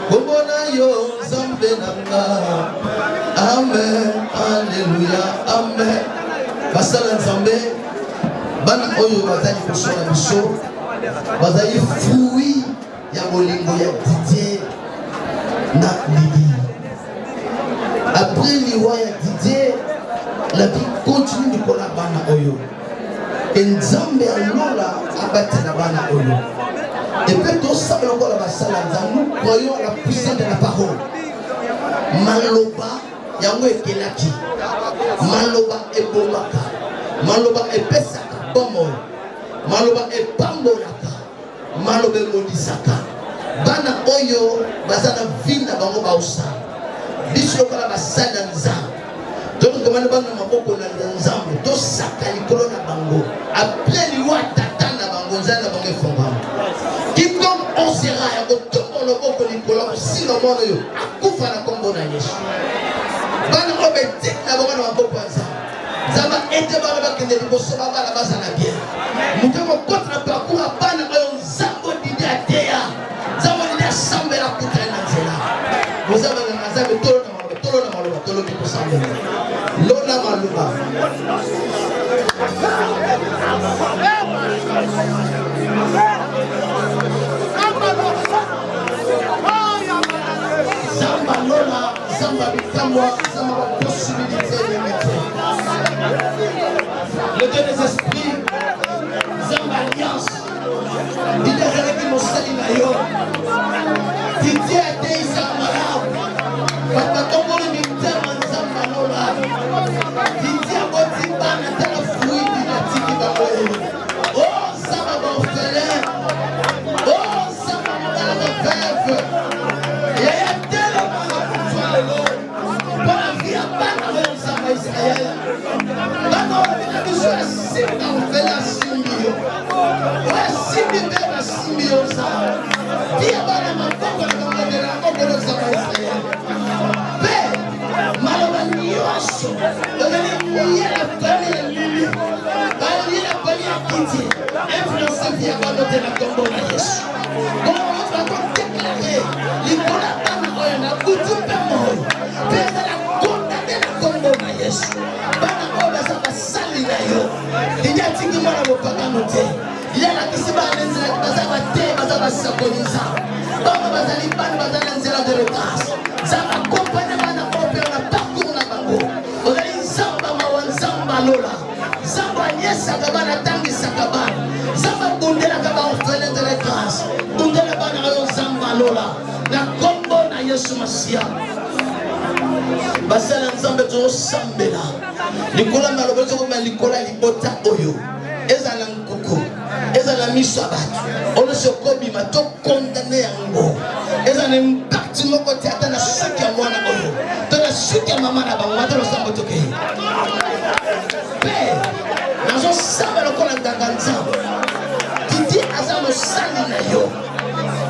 Bobonayo Zambenanga. Amen. Alléluia. Amen. Basala Nzambe. Bana oyo bazali kosala biso. Bazali fruit ya bolingo ya Didier na Lili. Après l'iwa ya Didier, la vie continue de kola bana oyo. Et Nzambe alola abate na bana oyo. Et puis tout ça, nous croyons à la puissance de la parole. Maloba, yango ekelaki. Maloba ebomaka. Maloba epesaka bomo. Maloba epambolaka. Maloba emodisaka. Bana oyo bazana vinda bango bausa. Biso kala basala nzambe. Donc demande bana maboko na nzambe. To saka likolo na bango. Après liwa tata na bango nzana bango fonga. Quiconque osera ya kotombo loboko likolo si no mono yo akufa na kombo na Yesu. Bana obetik na bango na maboko nza. Zama ete bana bakende liboso bana bazana bien. Mutemo contre parcours bana oyo nzambo didi ateya. Nzambo didi asambe la kuta na nzela. Mozaba na nzambe tolo na maloba tolo biko sambe. Lona maluba. Zamba Lola, Zamba Bikamwa, Zamba possibilité de mettre. Le Dieu des esprits, Zamba Alliance, il est avec Moussali Nayo. Didier a été Zambala, Papa Kombo le militaire en Zamba Lola. Didier a voté par la fruit de la tiki baboye. Oh, Zamba Bonfelin. Oh, Zamba Madame Veuve. Israël. Maintenant, on a besoin de Simba, on fait la Simbio. Ouais, Simbi, la Simbio, ça. Qui a pas la main, on a de la main de Israël. Mais, malheureusement, on a lié la famille à Lulu. On a lié la famille à Kitty. Influencé via la note de la Congo de Yesu. Comment on va déclarer Nicolas Banaroy, a goûté par moi. Yesu bana oba saba sali na yo ndiye tiki mwana mopakano te yala kisiba nzela bazaba te bazaba sakoniza baba bazali bana bazana nzela de retas zaba kompanya bana opera na parcours na bango ozali nzamba mawanzamba lola zamba nyesa kabana tangi sakabana zamba bundela kaba ofele de retas bundela bana yo zamba lola na kombo na Yesu Masia. Basala nzambe to sambela likola malobezo ko likola libota oyo ezala nkuku ezala misabat ono sokobi ma to condamner yango ezala impact moko tata na suki ya mwana oyo to na suki ya mama na bango matalo sambo to ke pe nazo samba lokola nganganza titi azalo sali na yo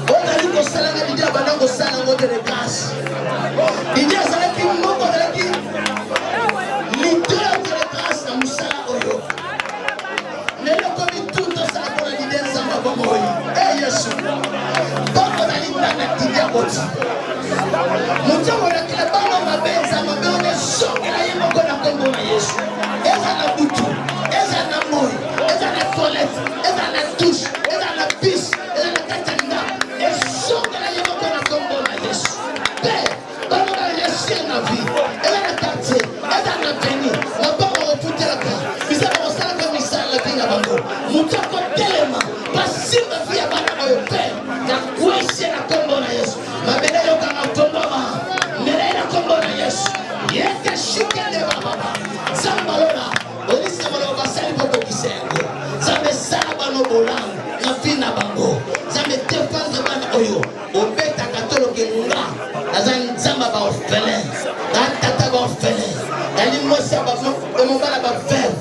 ona liko sala na bidia banango sala ngote de grâce bidia sala ki moko de ki litera de grâce na musala oyo lelo ko bituto sala ko na bidia samba bongo oyo Yesu bongo na linda na bidia boti mutango na kila bango mabenza mabone soke na yemo ko na kombo na Yesu eza na butu eza na moi eza na toilette eza na douche eza na pis eza na katanga soke na yemo ko na kombo na Yesu pe bango na Yesu na vie eza na quartier eza na veni na bango ofutelaka bisa bango sala ko misala kinga bango mutako telema pasimba via bana oyo pe na kwese na kombo na Yesu mabele yo kama kombo ma mele na kombo na Yesu yeka shikende baba zambalola olisa balo basali poto kisengo zambe sala bano bolang na fina bango zambe defense bana oyo obeta katolo kenga azan zamba ba orphelin tata ba orphelin ali mosa ba mo bala ba fer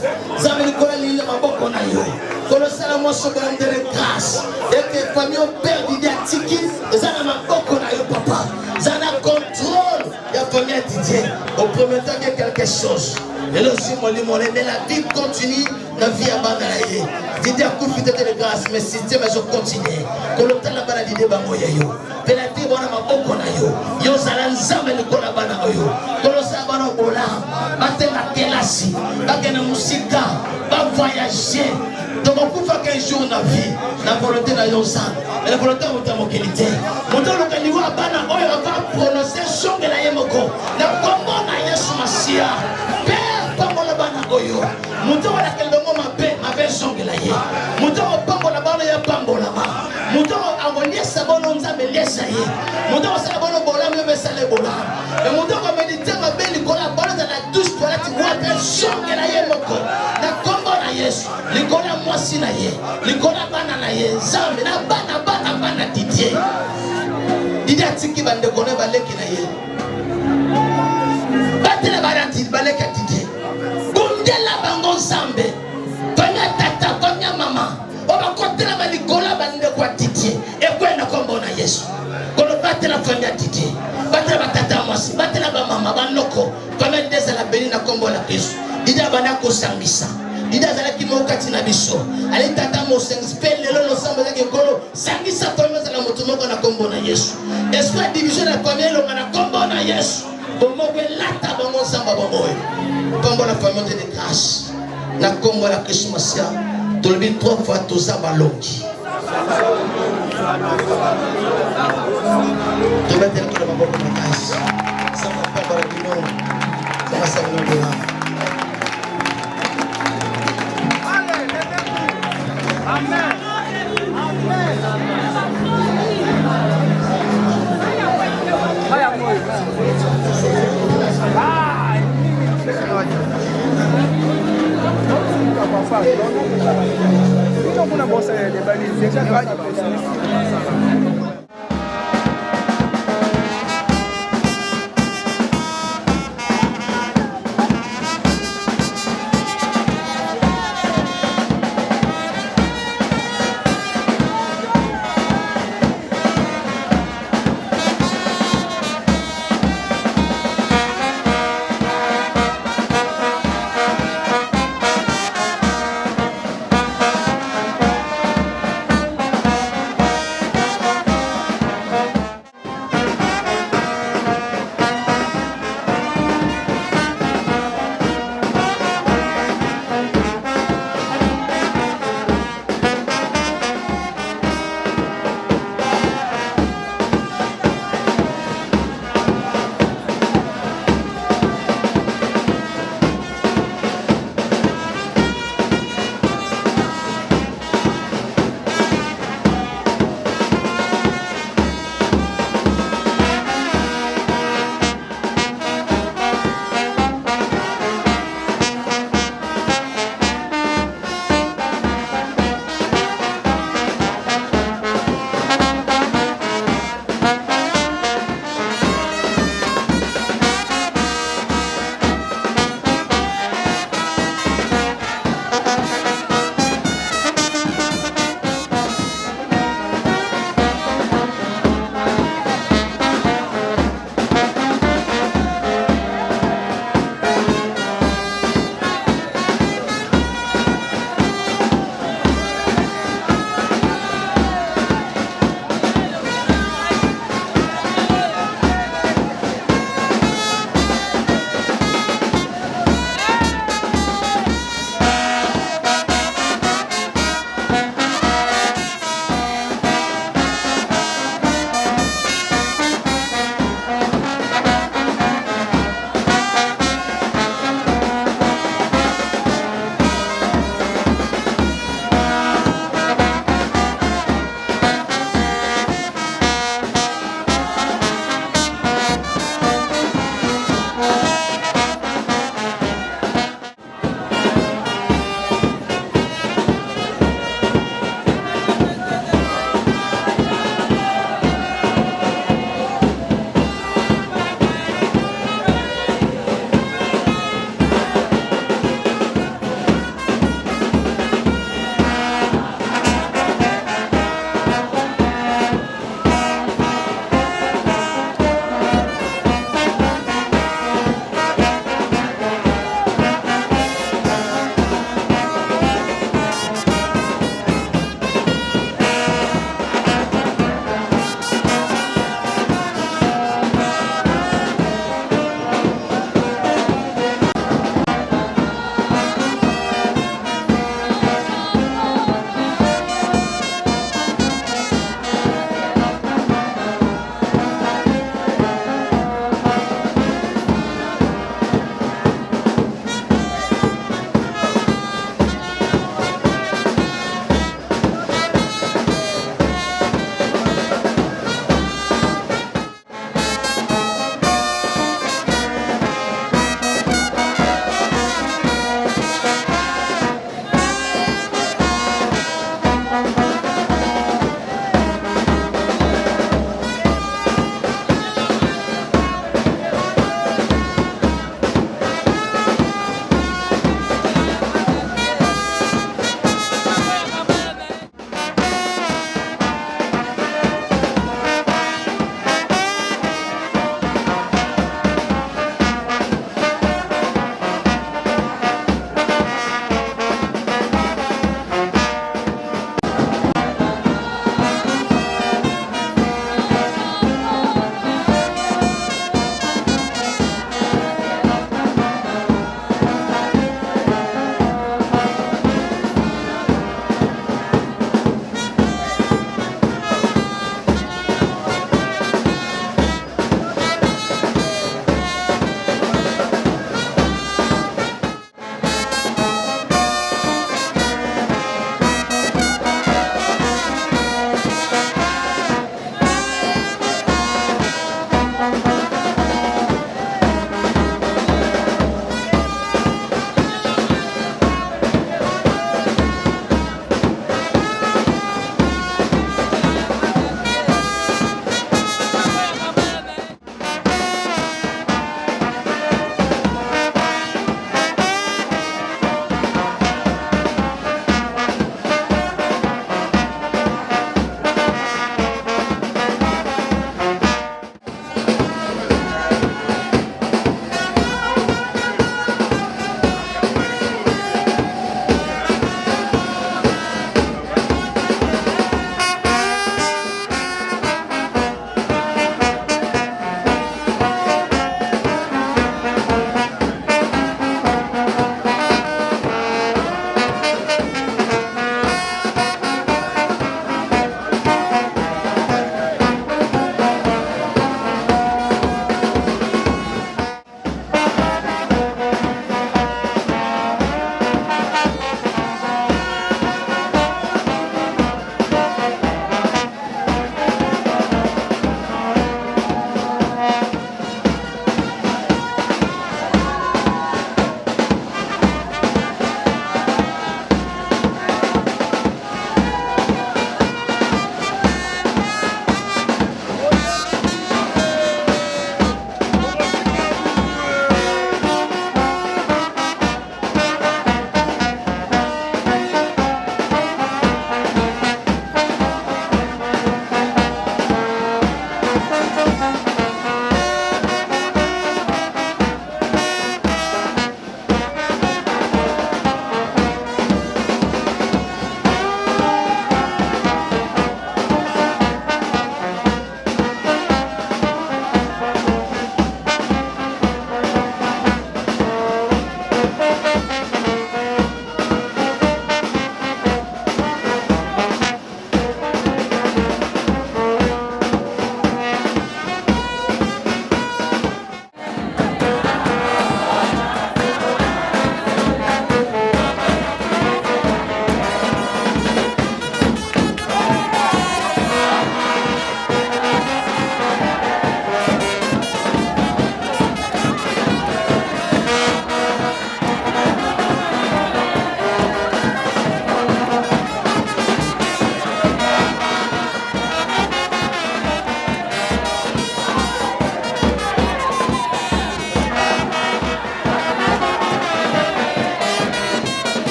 zambe likola lile maboko na yo kolo sala moso ba ndere grâce et que famille père Didier tiki ezana maboko na yo papa zana contrôle ya famille Didier au premier temps que quelqu'un quelque chose. Et là aussi, mon limon, mais la vie continue, la vie abandonnée. Didier a profité de grâce, mais système, je continue. Que l'hôtel a pas d'idée, bah, moi, yo. Penalty, bon, ma boko na yo. Yo, zalan zame, le kola bana yo. Que l'on s'est abandonné au lard. Batte la kelasi. Batte la musique. Va voyager. Donc, on peut faire qu'un jour dans la vie, la volonté de Yosa, et la volonté de mon qualité. Mon temps, le Kaliwa, Bana, on va prononcer son de la Yemoko. La combo na Yesu Masia. Père, pas mon Bana Oyo. Mon temps, la Kaldomo, ma belle son de la Ye. Mon temps, pas mon Bana, ya Pambo là-bas. Mon temps, à mon liesse, ça va nous amener les aïeux. Mon temps, ça va nous bola, mais ça les bola. Et mon temps, on médite, ma belle Nicolas, dans la douche, toilette, tu vois, belle son de la Yemoko. La combo na Yesu. Likola mwasi na ye, likola bana na ye, zambe na bana Didier. Didier atiki bande kone baleki na ye. Batele barati baleki Didier. Bundela bango zambe. Tonya tata, tonya mama. Oba kotela ba likola bande kwa Didier. Ekwe na kombo na Yesu. Kolo batela famia Didier. Batela batata mwasi, batela ba mama banoko. Famia desa la beni na kombo na Yesu. Didier bana ko sangisa. Dida zalaki mokati na biso ali tata mo sengspel lelo lo samba zaki ngolo sangisa famille za moto moko na kombo na Yesu espoir division na famille lo na kombo na Yesu bomo be lata bango samba bomo kombo na famille de grâce na kombo na Christmas ya tolobi 3 fois toza balongi to mettre que le maboko na grâce ça va pas para dino ça va ça va. Amen.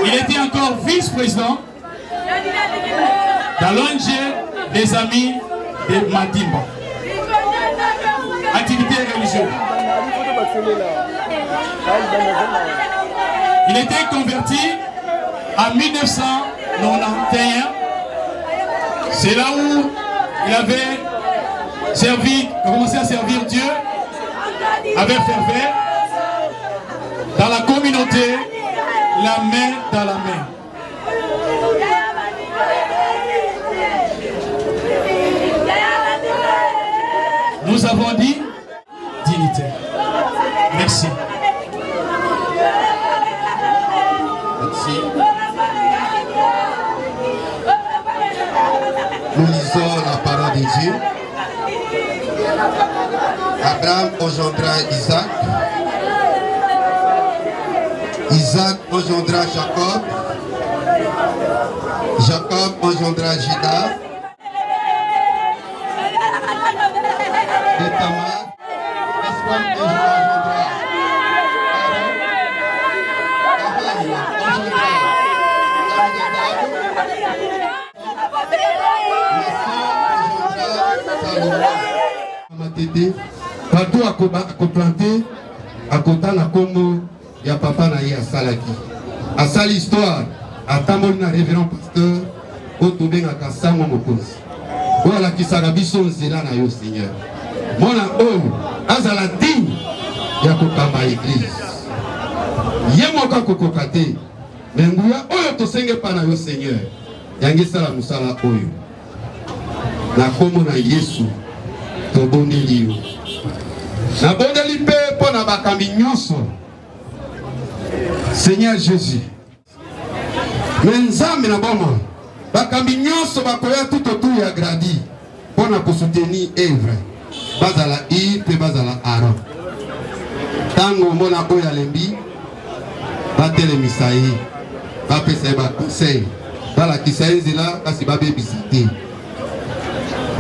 Il était encore vice-président dans l'ONG des Amis de Matimba. Activité religieuse. Il était converti en 1991. C'est là où il avait commencé à servir Dieu avec ferveur dans la communauté, la main dans la main. Nous avons dit dignité. Merci. Merci. Nous lisons la parole de Dieu. Abraham engendra Isaac. Isaac engendra Jacob. Jacob engendra Juda. De Tamar, Espoir engendra Matete, partout à planter, à côté na Congo, il y a papa na ya salaki. À ça l'histoire, à Tambolina révérend pasteur, au Toubé na Kassango Mokosi. Voilà qui s'arabiso nzela na yo Seigneur. Mona o, azala digne, ya kokamba église. Yemoka kokokate, menguya oyo tosenge pa na yo Seigneur. Yangi sala musala oyo. Na komo na Yesu. Tobondeli yo. Na bondeli pe po na bakambi nyonso. Seigneur Jésus. Menzambe na bomo. Bakambi nyonso bakoya tout autour ya gradi. Po na soutenir œuvre. Bazala I pe bazala Aaron. Tango mona oya lembi. Batele misayi. Bapesa ba conseil. Bala kisayi zela kasi babe bisite.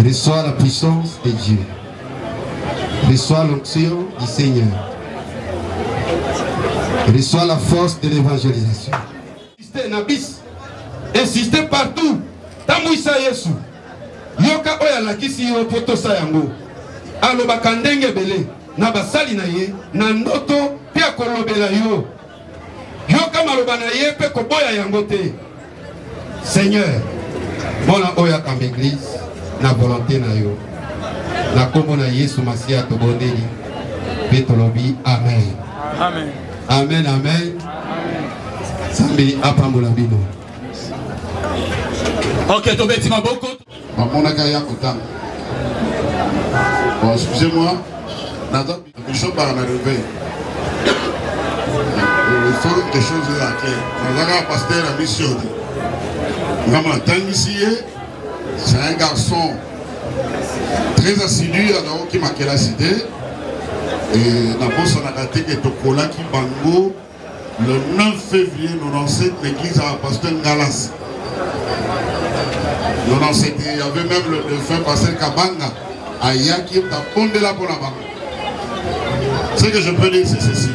Reçois la puissance de Dieu. Reçois l'onction du Seigneur. Reçois la force de l'évangélisation. Insistez partout. Tamouissa Yesu. Yoka oya lakisi yo poto sayango. Alo bakandenge bele. Na basali na ye. Na ndoto pia kolobela yo. Yoka maloba na ye pe koboya yango te. Seigneur. Mona oya kam église. Na volonté na yo. Na kombo na Yesu Masia tobondeli. Petolobi. Amen. Amen. Amen, amen. Sambi apambola bino. Ok, tobeti maboko. Mamonaka ya kotanga. Bon, excusez-moi. Nada, bishop a réveil. Il faut des choses à clair. Nada, pasteur a mission. Vraiment, c'est un garçon très assidu alors qui m'a quelle cité. Et d'abord, son attaque est au Kolaki Bango le 9 février 97, l'église à pasteur Ngalas. 97, il y avait même le frère pasteur Kabanga à Yaki, à Pondela pour la banque. Ce que je peux dire, c'est ceci.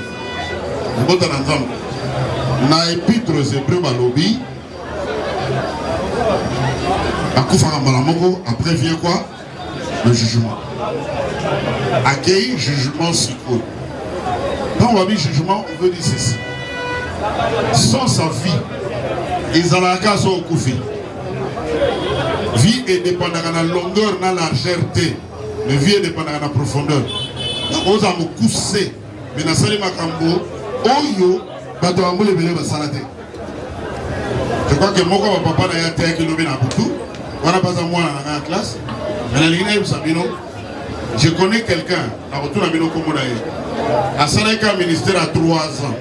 Nous sommes ensemble. Na épître Hébreux Balobi. Après vient quoi? Le jugement. Accueillir jugement psycho. Quand on va dire jugement, on veut dire ceci. Sans sa vie, ils ont la case au koufi. Vie est dépendante de la longueur, de la largeur, mais vie est dépendante de la profondeur. Donc on a coussé, mais dans le makambo, oyo, bato amboule belé basalate. Je crois que mon papa n'a pas été qui na butu. On a pas à moi dans la classe. Je connais quelqu'un, à Salaka ministère à 3 ans.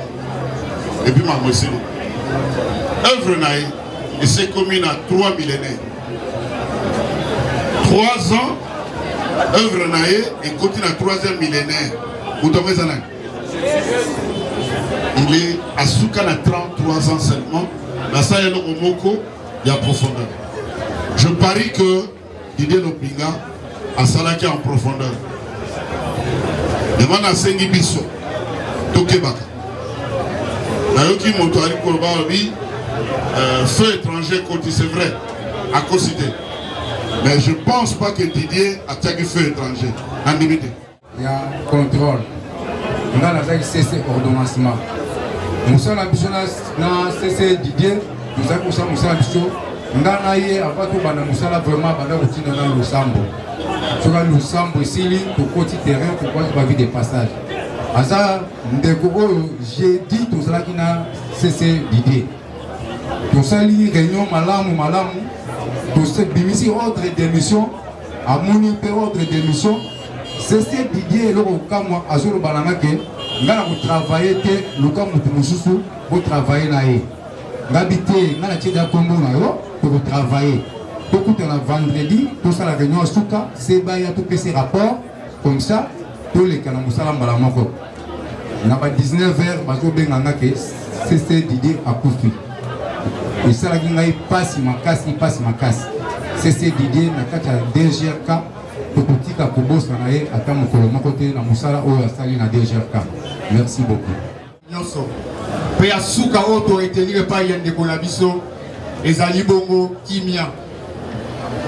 Et puis ma monsieur. Œuvre naïe, et c'est commune à 3 millénaires. 3 ans, œuvre naïe, et continue à 3e millénaire. Il est à Soukan à 33 ans seulement. Dans ça, il y a le Moko, il y a profondeur. Je parie que Didier Lopinga a Salaki en profondeur. Demande à Sengi Bisso, Tokebaka. Nayoki Motoari Korbaobi, feu étranger côté, c'est vrai, à cosité. Mais je ne pense pas que Didier a tiré feu étranger. En limité. Il y a contrôle. On a la CC ordonnancement. Nous sommes dans CC Didier, nous avons nous avons vraiment dans le Sambo. Sur le Sambo ici, pour côté terrain, pour voir qu'il des passages. À ça, j'ai dit tout cela qui n'a cessé d'idée. Tout ça, réunion malam, tout ça, bimisi ordre d'émission, à mon ordre d'émission, cessé d'idée, le cas moi, à jour bananake, n'a travaillé, le cas moutoumoussou, pour travailler là. N'habiter, n'a pas pour travailler. Beaucoup de vendredi, tout ça, la réunion à Souka, c'est tout ces rapports, comme ça, tous les canamoussala malamoko. On a 19h, c'est Didier à Koufi. Et ça, il passe ma casse. C'est Didier, il y a DGRK, pour que tu aies un côté, la Moussala ou la salle na DGRK. Merci beaucoup. Pe asuka autorité ni pas yende kolabiso ezali bongo kimia.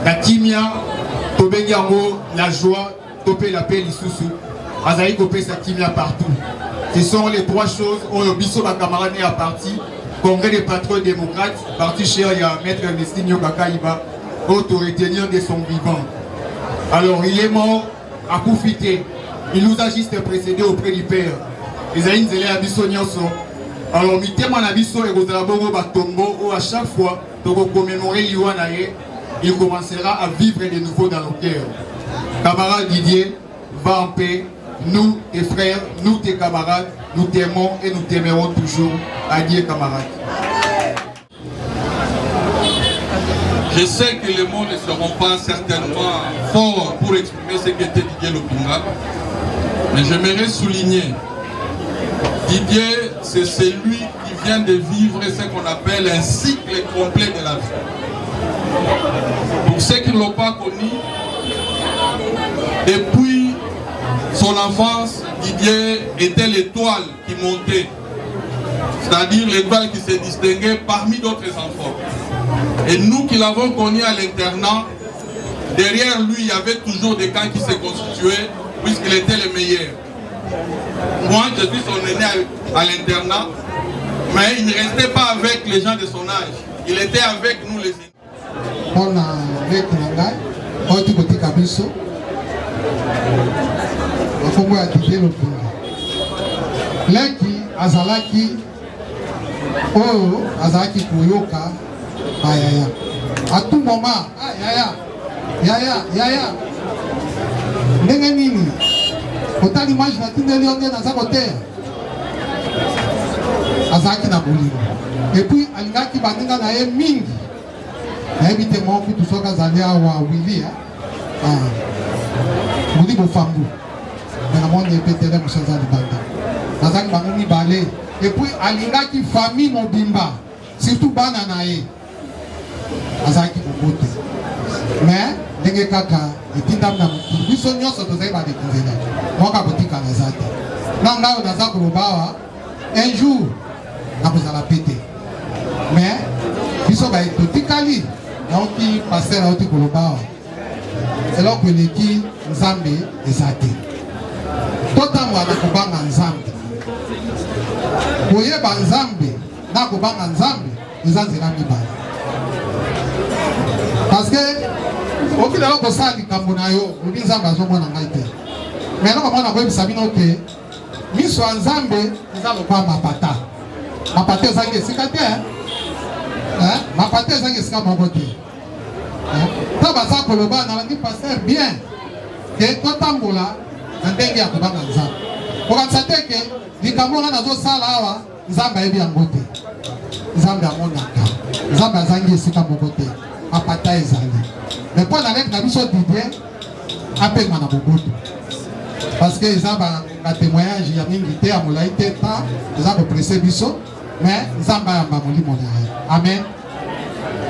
La kimia to benyango la joie, topé la paix lisusu. Azali kopé sa kimia partout. Ce sont les trois choses où biso ba camarade à parti Congrès des patrons démocrates, parti cher il y a maître Ernestine Bakaiba, autorité de son vivant. Alors il est mort à Koufité. Il nous a juste précédé auprès du Père. Les aïns zélé à biso nyonso. Alors, mitema na biso et Rosalabongo Batombo, où à chaque fois, pour commémorer l'Iwanaye, il commencera à vivre de nouveau dans nos cœurs. Camarade Didier, va en paix. Nous, tes frères, nous, tes camarades, nous t'aimons et nous t'aimerons toujours. Adieu, camarades. Je sais que les mots ne seront pas certainement forts pour exprimer ce qu'était Didier Lopinga, mais j'aimerais souligner Didier, c'est celui qui vient de vivre ce qu'on appelle un cycle complet de la vie. Pour ceux qui ne l'ont pas connu, depuis son enfance, Didier était l'étoile qui montait. C'est-à-dire l'étoile qui se distinguait parmi d'autres enfants. Et nous qui l'avons connu à l'internat, derrière lui, il y avait toujours des camps qui se constituaient, puisqu'il était le meilleur. Moi, je suis son aîné à l'internat, mais il ne restait pas avec les gens de son âge. Il était avec nous les aînés. On a avec Nangai, on dit que Kabiso, on faut voir Didier Lopinga. Leki, Azalaki, oh, Azalaki Kuyoka, ayaya. À tout moment, yaya. Nengenini. Autant l'image na tindeli on est dans sa côté. Azaki na bolingo. Et puis alingaki bandinga na ye mingi. Na ebite mo fitu soka zalia wa Willy Mudi bo fambu. Na monde petele mo sanza de banda. Azaki bangi balé. Et puis alingaki famille mobimba. Surtout bana na ye. Azaki boboto. Mais ndenge kaka etindam na biso nyonso tozali badekouvrir moka botika na zate na ngai naza kolobawa un jour nakozala pete mais biso totikali nauti paster auti kolobawa eloko eleki nzambe eza te totambola na kobanga nzambe koyeba nzambe na kobanga nzambe eza nzela mibale parce que au final, on peut dire que on dit Zamba a besoin de te. Mais non, on a besoin de savoir que Miss Wanzambe, nous allons pas ma pata. Ma pata est un cicateur. Ma pata est un cicateur. Tabasa Koloba, on a dit pasteur bien. Que toi tambola, on t'aime bien Koloba Nzambe. Pour constater que les Camerounais dans Sala, Zamba est bien beauté. Zamba a mon accord. Zamba a zangi cicateur beauté. Ma pata est zangi. Mais pour la lettre, la mission Didier, appelle moi dans beaucoup. Parce que ils ont un témoignage, il y a une invité à mon laïté, ils ont pressé Bisso, mais ils ont un mon Amen.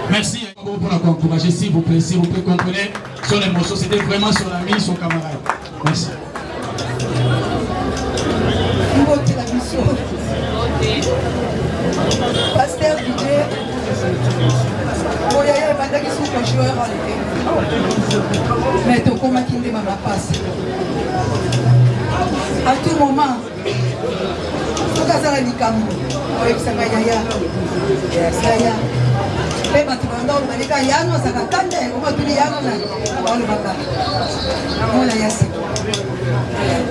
Merci pour l'encourager, s'il vous plaît, comprenez son émotion. C'était vraiment son ami, son camarade. Merci. Pasteur Didier, joueur en été. Mais tu comment qui ne m'a pas. À tout moment, tout cas ça la likambo. Oui, ça va yaya. Yaya. Mais tu vas dans le cas yano ça va tante. On va tout yano là. On le baba. On la yasi.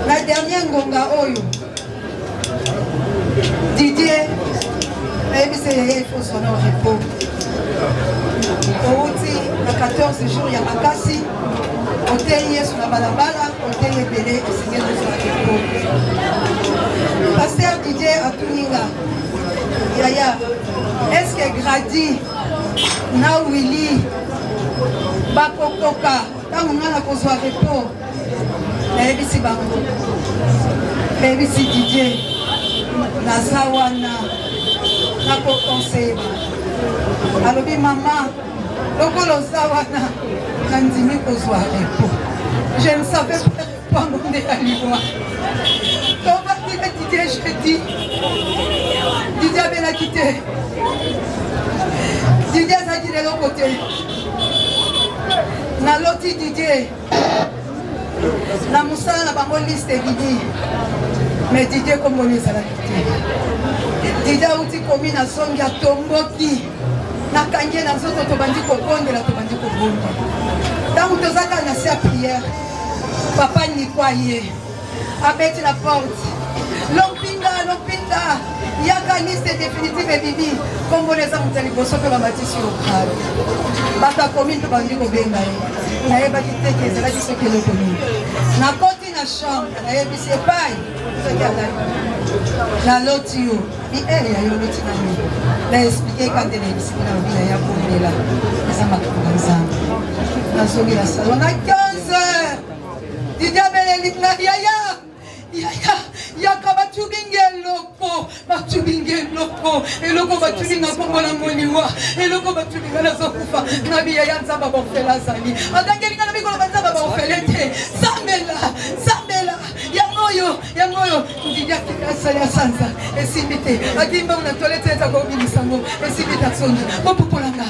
La dernière ngonga oyo. Didier. Mais c'est il faut son repos. Outi na 14 jours ya makasi. Oteye sur la balabala, oteye belé et Seigneur de son repos. Pasteur Didier Atuninga. Yaya, est-ce que Grady na Willy bakokoka tango ngana kozwa repos nayebisi bango nayebisi Didier naza wana nakokonseye alobi mama lokolo oza wana nandimi kozwa repos. Je ne savais pas répondre nde aliwa tobatile Didier jeudi Didier abelaki te Didier azalaki lelo kote naloti Didier na mosala na bango liste ebimi mais Didier kombona ezalaki te Didier auti komi na songi atomboki nakangi ye na nzoto tobandi kobondela tobandi kobonda ntango tozaka na se ya priere papa nikwa ye abeti na porte lompinga yaka liste définitive ebimi kombona eza moto ya liboso mpe bamatisi okale bato akomi mpe bandi kobenga ye nayebaki teke ezalaki soki eloko nini nakoti na chambre nayebisi epai soki azali naloti yo biere ya yo loti nani naexplike kande nayebisiki na lobi yaya kondela eza makambo na nzambe nazongi na salon na 15 heures Didier abelelinga yaya yaka batubinga eloko batubinga kombo na moliwa eloko batubinga nazokufa nabi yaya nzambe bofele azali atangelinga na mikolo banzambe bofele te sambela yangoyo Didier asali asanza esimbi te akimba na toilette eza kobilisango esimbi tatsongi bopupolanga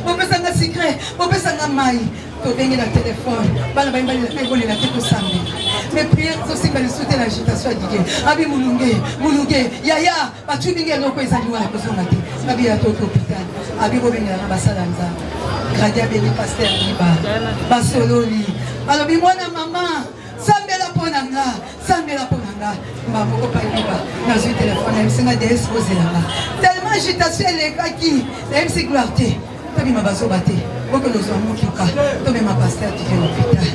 bopesanga secret bopesanga mai tobengi na telefone bana baimbalelaka ekolela te tosambe mais priere tosimba lisu te na agitation ya Didier abi mulunge yaya batubingi eloko ezali wana kozonga te abi ya toto hôpital abi kobengelanga basala nzambe gradi abeli paster liba basololi alobi mwana mama sambela mpo na nga maboko paliba nazwi telefone nayebisinga ds ozelanga tellement agitation elekaki nayebisi gloire te tobima bazoba te okolozwa motuka tobema paster Didier l'hôpital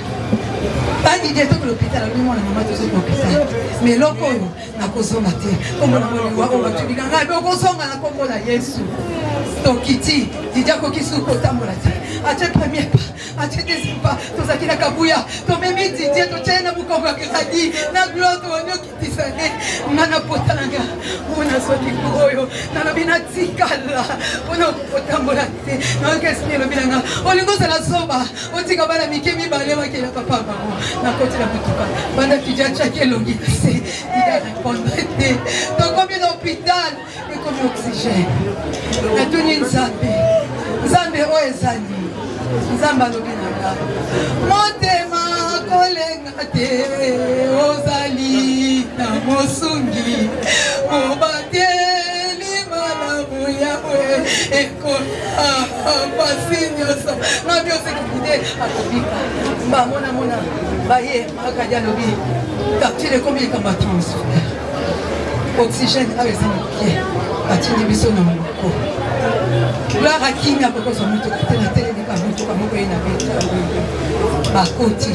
Didier toke l'hôpital alobi mwana mama tozoki l'hôpital mais eloko oyo nakozonga te kombo na moliwa oyo batubika ngai okozonga na kombo na Yesu tokiti Didier akoki suki kotambola te atie premier pas atie deuxième pas tozalaki na kabuya tomemi Didier totyai na bukongo ya gradi na gloire towani okitisane nga na pota na nga mpona soki oyo nalobi natikala mpona kotambola te nayoki esini elobi na nga olingi ozala zoba otika bana mike mibale bakela papa bango nakoti na motuka banda Didier atiaki elongi na se Didier arépondre te tokomi na hôpital ekomi oxygène natuni nzambe oyo ezali nzambe alobi na nga motema kolenga te ozali na mosungi mobateli malamu yawe ekola pasi nyonso nabi osekokide akobika mona baye makadi alobi kartier ekomi likambo ya transfert oxygène ayo eza moke atindi biso na moko gloire akimi akokozwa motuka te na telemika motuka moko ye na beta bakoti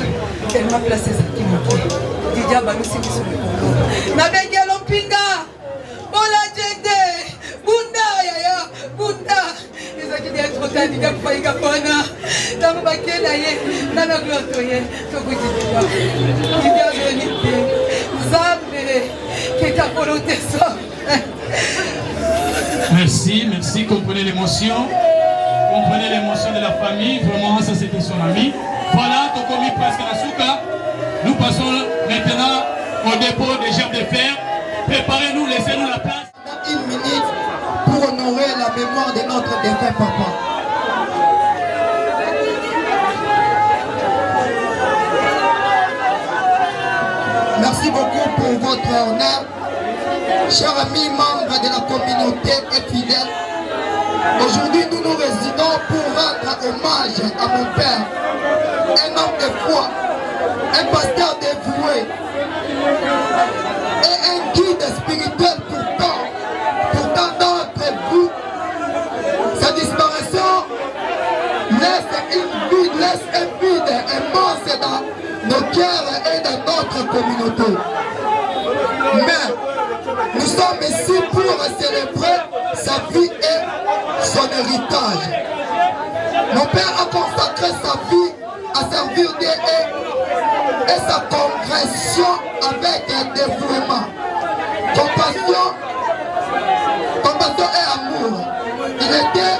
tellement place ezalaki moke Didier abalusi biso likolo nabengi alompinga bola jende bunda yaya bunda ezalaki deatrota Didier kofaika mpona ntango bakie na ye nana gloire toye tokuti Didier abeli te nzambe keta volonté soit Merci, comprenez l'émotion de la famille, vraiment ça c'était son ami. Voilà, ton commis presque la souka. Nous passons maintenant au dépôt des gerbes de fer. Préparez-nous, laissez-nous la place. Une minute pour honorer la mémoire de notre défunt papa. gouverneur, chers amis membres de la communauté et fidèles, aujourd'hui nous nous résidons pour rendre hommage à mon père, un homme de foi, un pasteur dévoué et un guide spirituel pourtant dans notre vie. Sa disparition laisse un vide immense dans nos cœurs et dans notre communauté. Mais nous sommes ici pour célébrer sa vie et son héritage. Mon père a consacré sa vie à servir Dieu et sa congrégation avec un dévouement, compassion et amour. Il était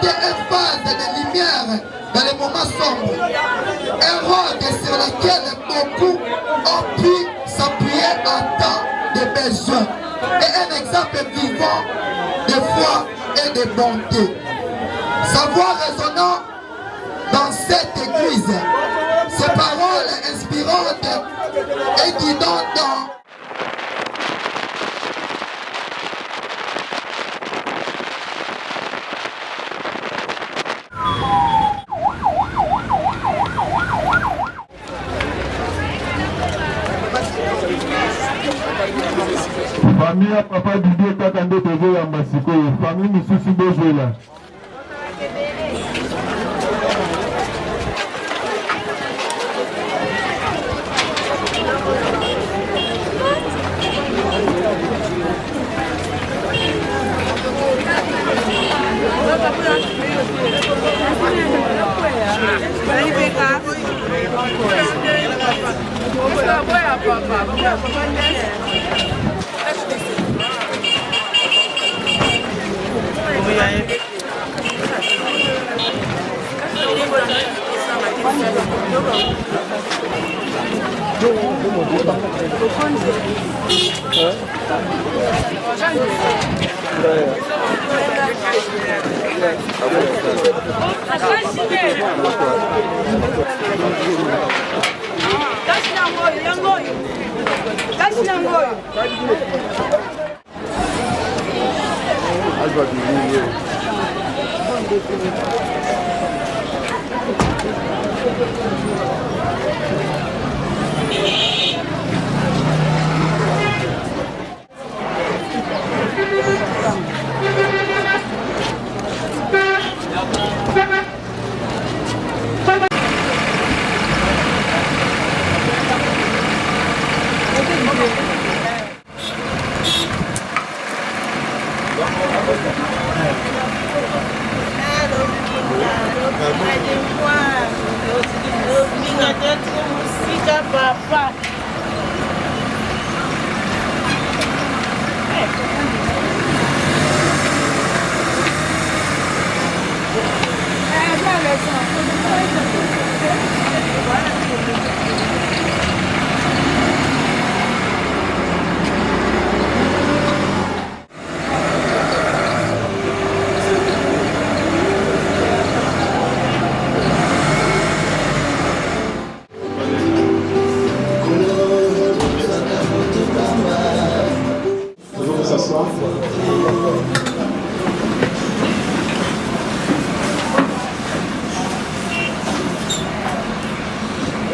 un phase de lumière dans les moments sombres, un roc sur lequel beaucoup ont pu s'appuyer en temps de besoin, et un exemple vivant de foi et de bonté. Sa voix résonnant dans cette église, ses paroles inspirantes et guidantes dans famille à papa Didier Kakande Togo ya Masiko, famille Misusi Bozola.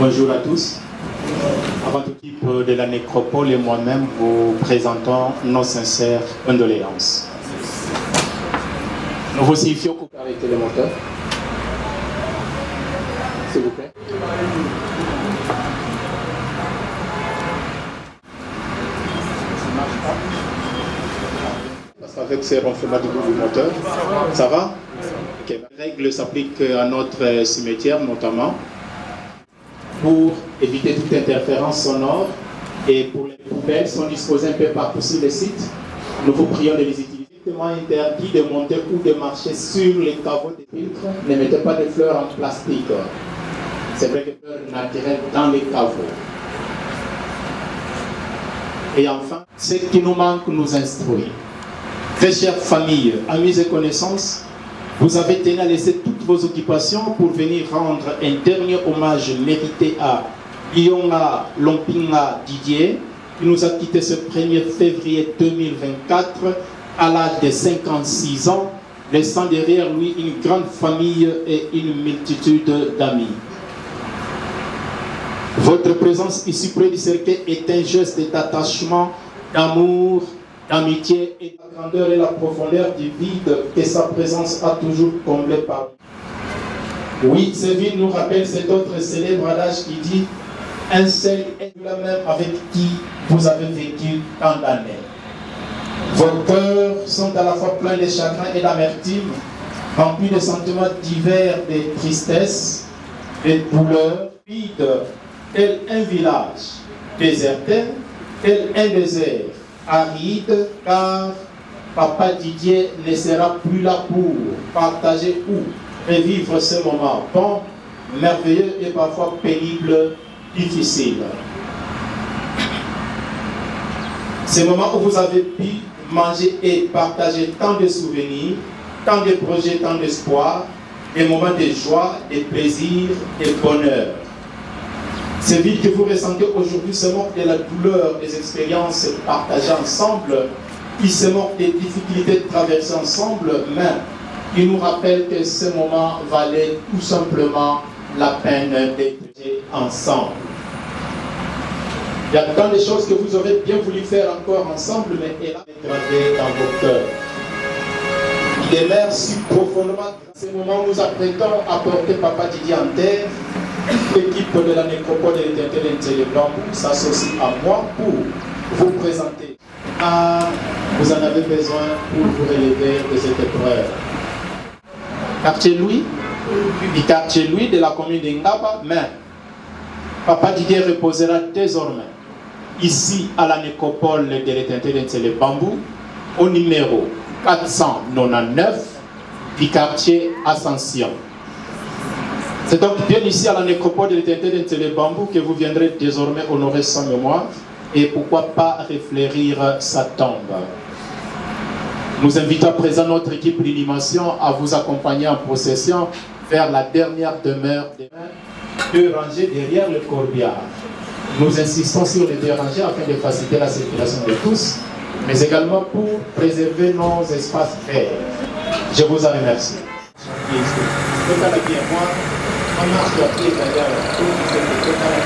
Bonjour à tous. Avant toute l'équipe de la nécropole et moi-même vous présentons nos sincères condoléances. Nous vous signifions que vous arrêtez le moteur. S'il vous plaît. Parce qu'avec ces ronflements du moteur, ça va? Okay. Les règles s'appliquent à notre cimetière notamment, pour éviter toute interférence sonore, et pour les poubelles sont disposées un peu partout sur le site. Nous vous prions de les utiliser. Strictement interdit de monter ou de marcher sur les caveaux de filtres. Ne mettez pas de fleurs en plastique. C'est vrai que les fleurs naturelles dans les caveaux. Et enfin, ce qui nous manque nous instruit. Très chères familles, amis et connaissances, vous avez tenu à laisser toutes vos occupations pour venir rendre un dernier hommage mérité à Lyonga Lompinga Didier, qui nous a quittés ce 1er février 2024 à l'âge de 56 ans, laissant derrière lui une grande famille et une multitude d'amis. Votre présence ici près du cercueil est un geste d'attachement, d'amour, d'amitié et de la grandeur et la profondeur du vide que sa présence a toujours comblé par nous. Oui, ce vide nous rappelle cet autre célèbre adage qui dit « Un seul est la même avec qui vous avez vécu tant d'années ». Vos cœurs sont à la fois pleins de chagrin et d'amertume, remplis de sentiments divers, de tristesse, de douleur, vide, tel un village déserté, tel un désert aride, car Papa Didier ne sera plus là pour partager ou revivre ce moment bon, merveilleux et parfois pénible, difficile. Ces moments où vous avez pu manger et partager tant de souvenirs, tant de projets, tant d'espoir, des moments de joie, de plaisir, de bonheur. Ce vide que vous ressentez aujourd'hui se moque de la douleur des expériences partagées ensemble, il se moque des difficultés de traverser ensemble, mais il nous rappelle que ce moment valait tout simplement la peine d'être ensemble. Il y a tant de choses que vous aurez bien voulu faire encore ensemble, mais elle a gravée dans vos cœurs. Il demeure si profondément dans ces moments où nous apprêtons à porter Papa Didier en terre. L'équipe de la nécropole de l'Éternel de Bambou s'associe à moi pour vous présenter. Vous en avez besoin pour vous relever de cette épreuve. Quartier Louis, du quartier Louis de la commune d'Ingaba, mais Papa Didier reposera désormais ici à la nécropole de l'Éternel de Bambou au numéro 499 du quartier Ascension. C'est donc bien ici à la nécropole de l'Éternel de Bambou que vous viendrez désormais honorer sa mémoire et pourquoi pas réfléchir sa tombe. Nous invitons à présent notre équipe d'animation à vous accompagner en procession vers la dernière demeure des deux rangées derrière le corbillard. Nous insistons sur les deux rangées afin de faciliter la circulation de tous, mais également pour préserver nos espaces verts. Je vous en remercie. On marche sur pied d'ailleurs, tout ce qui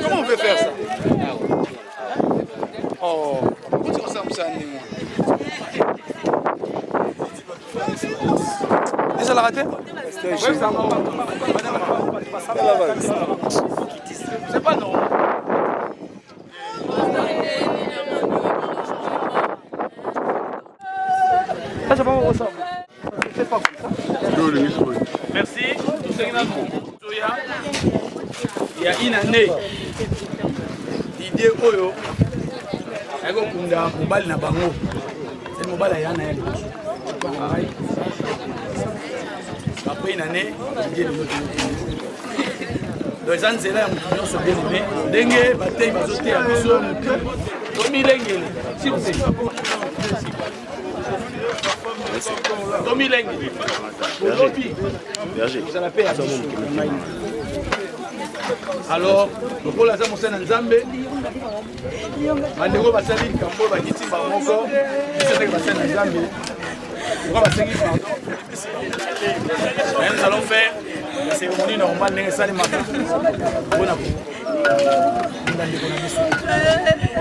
Comment on peut faire ça? Oh, pourquoi ça me semble déjà la raté? C'est pas normal. Merci. Il y a une année, l'idée Oyo, elle a un mobile na bango. C'est le mobile à Yana. Après une année, l'idée de l'autre. Les ans là, on se dénommé. Dengue, bataille, bazoté, abisso, Tommy Lengue, s'il vous plaît. Tommy Lengue. Vous allez payer à alors, le pôle Azam Moussa Nzambe, Mandego Basali, Kambo, Bagiti, Bamoko, Monsieur Basali Nzambe, pourquoi Basali, pardon. Nous allons faire la cérémonie normale, n'est-ce pas, bon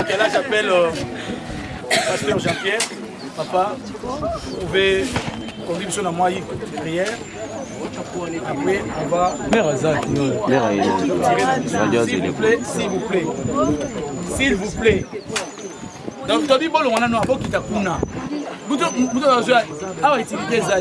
ok, là j'appelle Pasteur Jean-Pierre, papa, vous pouvez conduire sur la moyenne de prière. Après, on va. S'il vous plaît. Donc, tu dis, bon, on a un peu qui t'a puna. Vous avez utilisé ça.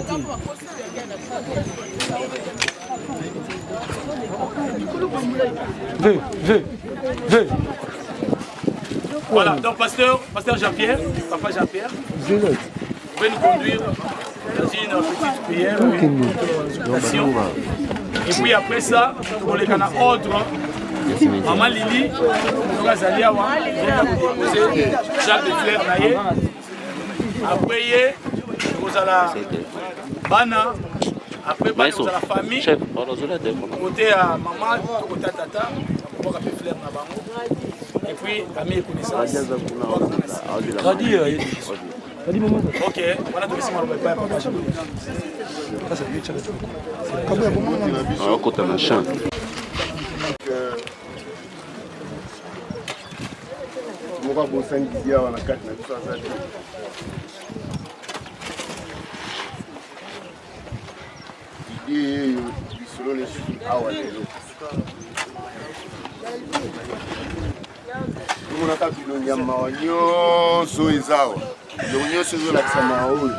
Voilà, donc, pasteur Jean-Pierre, papa Jean-Pierre, vous pouvez nous conduire dans une petite prière, une nation. Et puis après ça, pour les canards ordre, Maman Lili, nous allons aller déposer Jacques de Fleur naïe. Après, nous allons Bana. Après, nous allons la famille. Côté à maman, côté à tata, pour faire Fleur na bango. Et puis, amis et connaissances. Ok, voilà tout ce que pas papa. Quand on a chant. On va bosser un petit à la carte. Idée selon les chiffres à Waterloo. On a tapé le nyama nyonso ezawa. Le nyonso ezolakisa maoyo.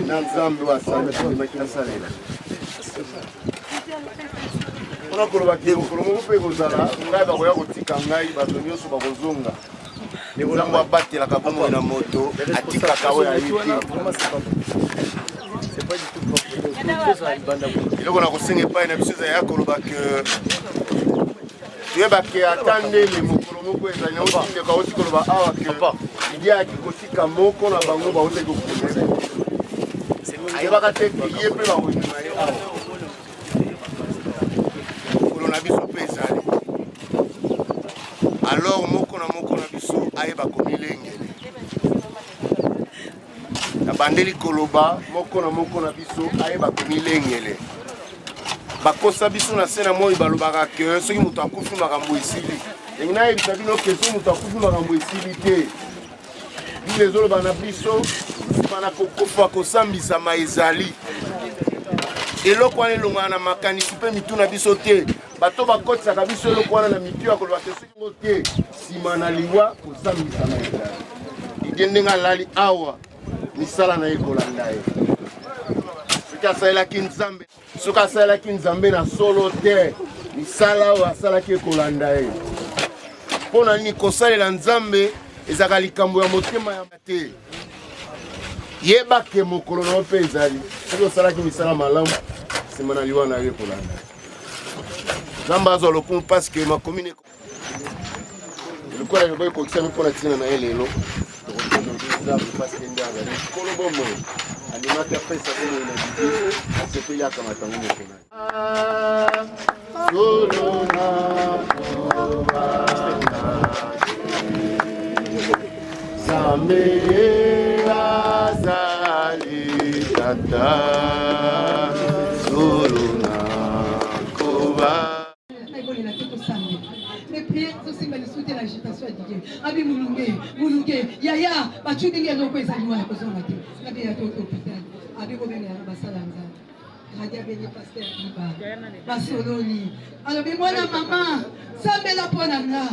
Na Nzambe wasala makisalela. On a koloba kilo kolomo pe kozala ngai ba koya kotika ngai bato nyonso ba kozonga. Nzambe abatelaka bomo na moto atikaka oyo ayiki. C'est pas du tout propre. Il y a ko na kosenga epai na biso ya koloba que tu es toyebake ata ndele mokolo moko ezali naotindeka oti koloba awa ke lidiaki kotika moko na bango baoteki kokundela ayebaka te ye mpe bakoyima ye awa mokolo na biso mpe ezali alors moko na biso ayeba komilengele na bandeli koloba moko na biso ayeba komilengele bakosa biso na se na moi balobaka ke soki moto akufi makambo esili ndenge nayebisa bino ke soki moto akufi makambo esili te bino ezoloba na biso nsima na kokofa kosambisama ezali eloko wana elongwana na makanisi mpe mitu na biso te bato bakotisaka biso eloko wana na mitu ya koloba te soki ngo te nsima na liwa kosambisama ezali idie ndenge alali awa misala na ye kolanda ye soki asalelaki nzambe na solo te misala oyo asalaki ekolanda ye mpo na nini kosalela nzambe ezalaka likambo ya motema ya te yebake mokolo na yo mpe ezali soki osalaki misala malamu nsima na liwa na ye ekolanda nzambe azwa lokumu parceke makomi lokola lobo ekokisami mpona ntina na ye lelo kolo bomoi alimaki apesa bomoi na bidi asepeli akamata ngo mokona solona zambe azali tata solona koba. Les prières aussi, mais souhaiter l'agitation à Dieu. Abi Moulungue, Yaya, Bachudingue, Loko, et Salima, la cause de la vie. Abi à tout hôpital. Abi Robert, Bassalanza. Radia Béni, Pasteur Iba. Basoloni. Alors, moi, la maman, Samela Ponanga,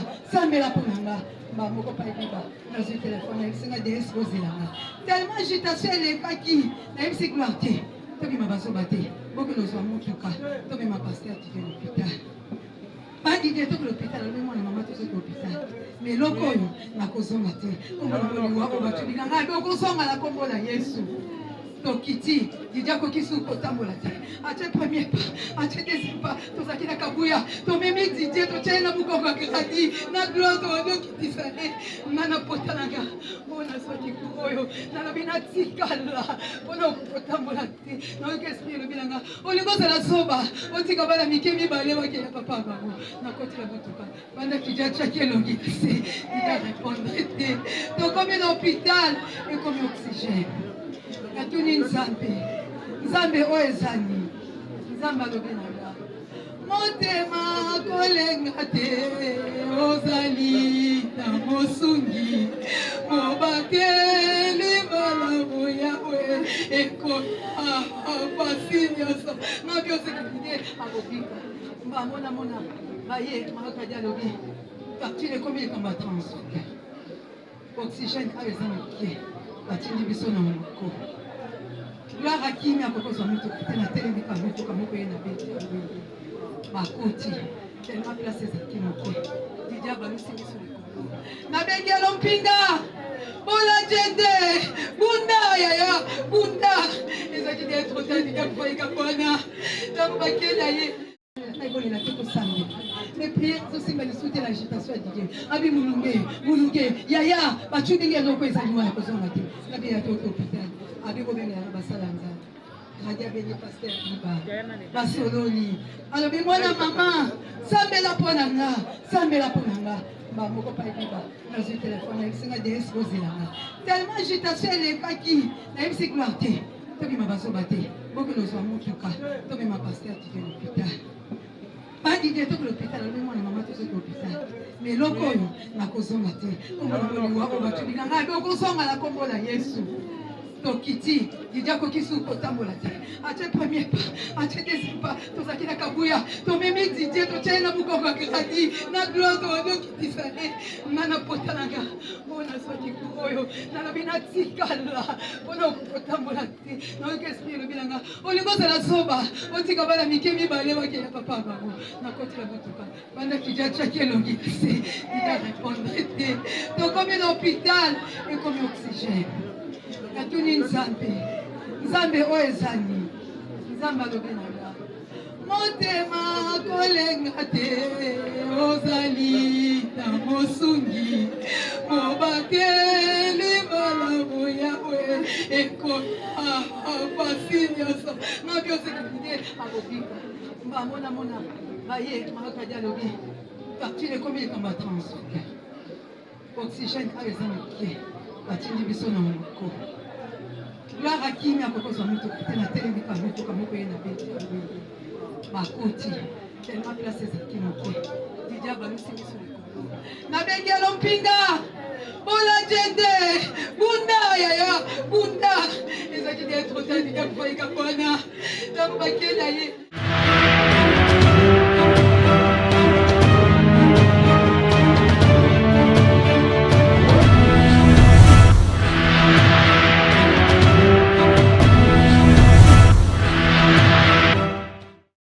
Maman, papa Iba. Dans le téléphone, elle s'est disposée là. Tellement agitation, elle est pas qui. Elle s'est gloirée. Tobi ma baso bate. Beaucoup de gens m'ont tué. Tobi ma pasteur à l'hôpital. Pas d'idée tout l'hôpital, le même maman tout l'hôpital. Mais loko na kozonga te. Kombo na liwa ko batu bilanga do kozonga la kombo na Yesu. Tokiti, didia ko kisu kotambola te. Ache premier pas, ache deuxième pas, to zakina kabuya, to meme didia to tena mukongo kradi, na gloire to odo kitisane. Nana potalanga. Bona soti kuoyo, nana bina tikala. Bona kotambola te. Na okespire le bilanga. Olingo la soba, otika bala mikemi bale wake ya papa bango. Na koti la motoka. Banda kidia chaki longi se. Il a répondu te. Donc comme l'hôpital et comme oxygène. Katuni Nzambe oezani Nzamba lobinanga motema kolenga te ozali na mosungi mobateli malamu yawe ekona pasi nyonso na biosekidie akobika mbamona baye makadi alobi katile komi ekamba transfuge oxygène aeza moke batindi biso na moko gloire à qui m'a proposé à mutu na télé ka mutu ka moko yena beti bakoti tellement place ezaki moke didia balusi biso likolo na bengelo mpinga bola jende bunda yaya bunda ezaki d'être tandi ya kufaika kwana donc bakela ye na tout samedi. Les prières aussi, mais souhaiter l'agitation à Dieu. Abi Moulungue, Yaya, Bachudingue, Loko, et Salima, la cause de la vie. Abi à tout hôpital. Abi Robert, Bassalanza. Radia Béni, Pasteur Iba. Basoloni. Alors, moi, la maman, Samela Ponanga. Maman, papa Iba. Dans le téléphone, elle s'est disposée là. Tellement agitation, elle est pas qui. Elle s'est gloirée. Tobi ma baso bate. Beaucoup de gens m'ont tué. Tobi ma pasteur à l'hôpital. Pas d'idée tout l'hôpital, le même maman tout l'hôpital. Mais loko na kozonga te. Kombo na liwa ko batu bilanga do kozonga la kombo na Yesu. Tokiti, didia ko kisu kotambola te. Ache premier pas, ache deuxième pas, to zakina kabuya, to meme didia to tena mukongo kradi, na gloire to odo kitisane. Nana potalanga. Bona soti kuoyo, nana bina tikala. Bona kotambola te. Na okespire le bilanga. Olingo la soba, otika bala mikemi bale wake ya papa bango. Na koti la motoka. Banda kidia chaki longi se. Il a répondu te. Donc comme l'hôpital et comme oxygène. Katuni Nzambe oezani Nzamba lobinanga motema kolenga te ozali na mosungi mobateli malamu yawe ekona pasi nyonso nabi osekekide akobika mbamonamona baye makadi alobi partir ekomi ekamba transfuge oxygène ayo eza moke batindi biso na moko lara kimia kokozwa mituka te na telembika mituka moko ye na beti bakoti tellement place ezalaki moke didia balusi biso likolo nabengi alo mpinga bola jende bunda yaya bunda ezalaki dia trota didia kofaika kwana ntango bakie na ye